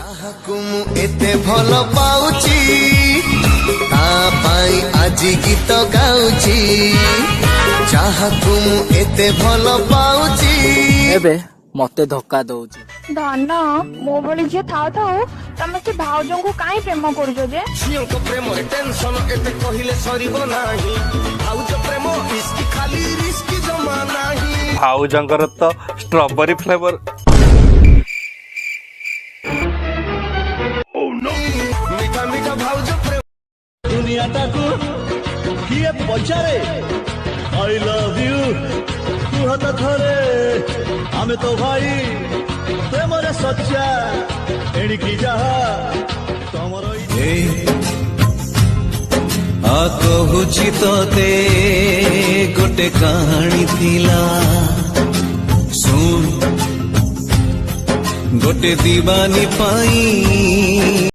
ଯାହାକୁ ମୁଁ ଏତେ ଭଲ ପାଉଛି ତା ପାଇଁ ଆଜି ଗୀତ ଗାଉଛି ଯାହାକୁ ମୁଁ ଏତେ ଭଲ ପାଉଛି ଏବେ ମତେ ଧକ୍କା ଦଉଛି। ଧନ ମୋ ଭଳି ଝିଅ ଥାଉ ଥାଉ ତମେ ସେ ଭାଉଜଙ୍କୁ କାହିଁ ପ୍ରେମ କରୁଛ ଯେ? ଝିଅଙ୍କ ପ୍ରେମରେ ଟେନସନ ଏତେ କହିଲେ ସରିବ ନାହିଁ ଭାଉଜ ପ୍ରେମ ଇସ୍କି ଖାଲି ରିସ୍କି ଜମା ନାହିଁ ଭାଉଜଙ୍କର ତ ଷ୍ଟ୍ରବେରୀ ଫ୍ଲେଭର ମିଠା ମିଠା ଭାଉଜ ପ୍ରେମ ଦୁନିଆଟାକୁ କିଏ ପଚାରେ ଆଇ ଲଭ୍ ୟୁ କୁହ ତ ଥରେ ଆମେ ତ ଭାଇ ପ୍ରେମରେ ସଚ୍ଚା ଏଣିକି ଯାହା ତମର କହୁଛି ତତେ ଗୋଟେ କାହାଣୀ ଥିଲା ଶୁଣ ଗୋଟେ ଦିବାନୀ ପାଇଁ